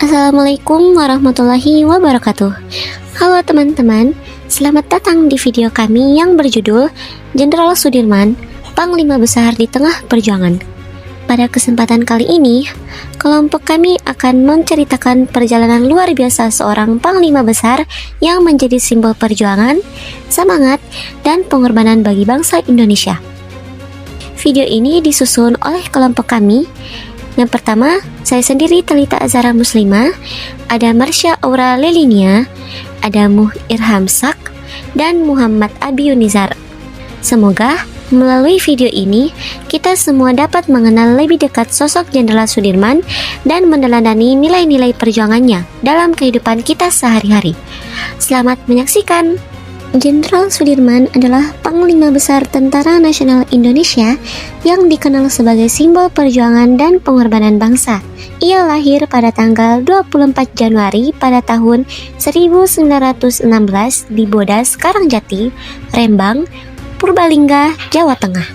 Assalamualaikum warahmatullahi wabarakatuh. Halo teman-teman, selamat datang di video kami yang berjudul Jenderal Sudirman, Panglima Besar di Tengah Perjuangan. Pada kesempatan kali ini, kelompok kami akan menceritakan perjalanan luar biasa seorang Panglima Besar yang menjadi simbol perjuangan, semangat, dan pengorbanan bagi bangsa Indonesia. Video ini disusun oleh kelompok kami. Yang pertama, saya sendiri Thalita Azhara Muslimah, ada Marsha Aura Lelinia, ada Muh Irham Sak, dan Muhammad Abiyunizar. Semoga melalui video ini kita semua dapat mengenal lebih dekat sosok Jenderal Sudirman dan meneladani nilai-nilai perjuangannya dalam kehidupan kita sehari-hari. Selamat menyaksikan. Jenderal Sudirman adalah Panglima Besar Tentara Nasional Indonesia yang dikenal sebagai simbol perjuangan dan pengorbanan bangsa. Ia lahir pada tanggal 24 Januari pada tahun 1916 di Bodas, Karangjati, Rembang, Purbalingga, Jawa Tengah.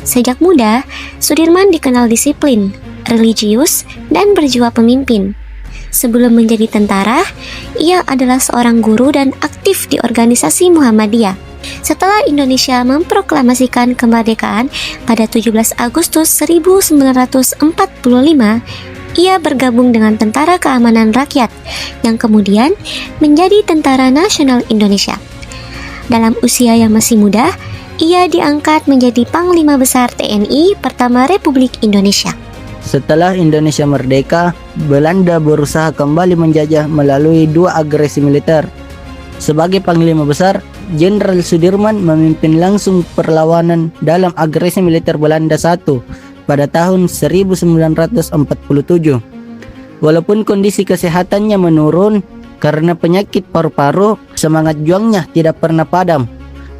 Sejak muda, Sudirman dikenal disiplin, religius, dan berjiwa pemimpin. Sebelum menjadi tentara, ia adalah seorang guru dan aktif di organisasi Muhammadiyah. Setelah Indonesia memproklamasikan kemerdekaan pada 17 Agustus 1945, ia bergabung dengan Tentara Keamanan Rakyat yang kemudian menjadi Tentara Nasional Indonesia. Dalam usia yang masih muda, ia diangkat menjadi Panglima Besar TNI pertama Republik Indonesia. Setelah Indonesia merdeka, Belanda berusaha kembali menjajah melalui dua agresi militer. Sebagai Panglima Besar, Jenderal Sudirman memimpin langsung perlawanan dalam agresi militer Belanda I pada tahun 1947. Walaupun kondisi kesehatannya menurun karena penyakit paru-paru, semangat juangnya tidak pernah padam.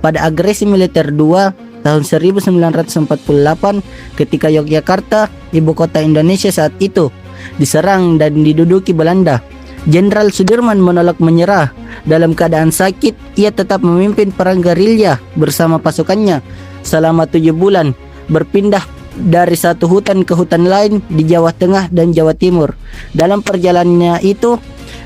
Pada agresi militer II tahun 1948, ketika Yogyakarta, ibu kota Indonesia saat itu, diserang dan diduduki Belanda, Jenderal Sudirman menolak menyerah. Dalam keadaan sakit, ia tetap memimpin perang gerilya bersama pasukannya selama 7 bulan, berpindah dari satu hutan ke hutan lain di Jawa Tengah dan Jawa Timur. Dalam perjalanannya itu,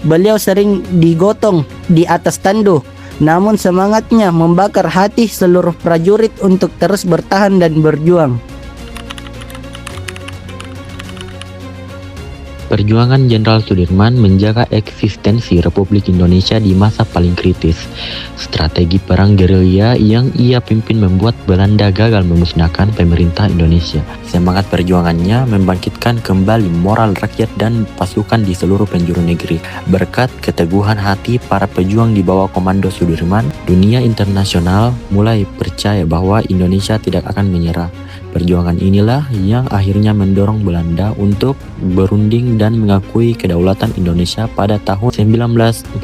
beliau sering digotong di atas tandu. Namun semangatnya membakar hati seluruh prajurit untuk terus bertahan dan berjuang. Perjuangan Jenderal Sudirman menjaga eksistensi Republik Indonesia di masa paling kritis. Strategi perang gerilya yang ia pimpin membuat Belanda gagal memusnahkan pemerintah Indonesia. Semangat perjuangannya membangkitkan kembali moral rakyat dan pasukan di seluruh penjuru negeri. Berkat keteguhan hati para pejuang di bawah komando Sudirman, dunia internasional mulai percaya bahwa Indonesia tidak akan menyerah. Perjuangan inilah yang akhirnya mendorong Belanda untuk berunding dan mengakui kedaulatan Indonesia pada tahun 1949.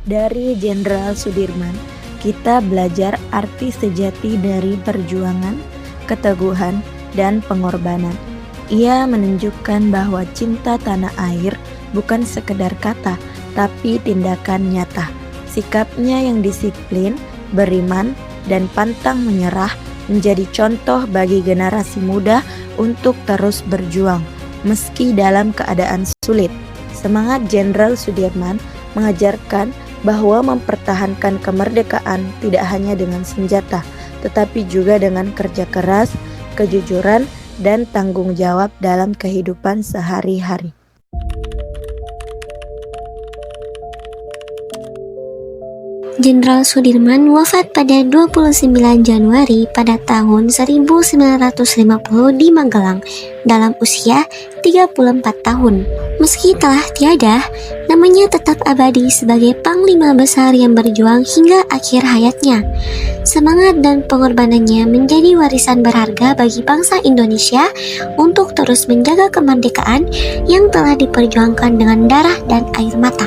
Dari Jenderal Sudirman, kita belajar arti sejati dari perjuangan, keteguhan, dan pengorbanan. Ia menunjukkan bahwa cinta tanah air bukan sekedar kata, tapi tindakan nyata. Sikapnya yang disiplin, beriman, dan pantang menyerah menjadi contoh bagi generasi muda untuk terus berjuang, meski dalam keadaan sulit. Semangat Jenderal Sudirman mengajarkan bahwa mempertahankan kemerdekaan tidak hanya dengan senjata, tetapi juga dengan kerja keras, kejujuran, dan tanggung jawab dalam kehidupan sehari-hari. Jenderal Sudirman wafat pada 29 Januari pada tahun 1950 di Magelang dalam usia 34 tahun. Meski telah tiada, namanya tetap abadi sebagai Panglima Besar yang berjuang hingga akhir hayatnya. Semangat dan pengorbanannya menjadi warisan berharga bagi bangsa Indonesia untuk terus menjaga kemerdekaan yang telah diperjuangkan dengan darah dan air mata.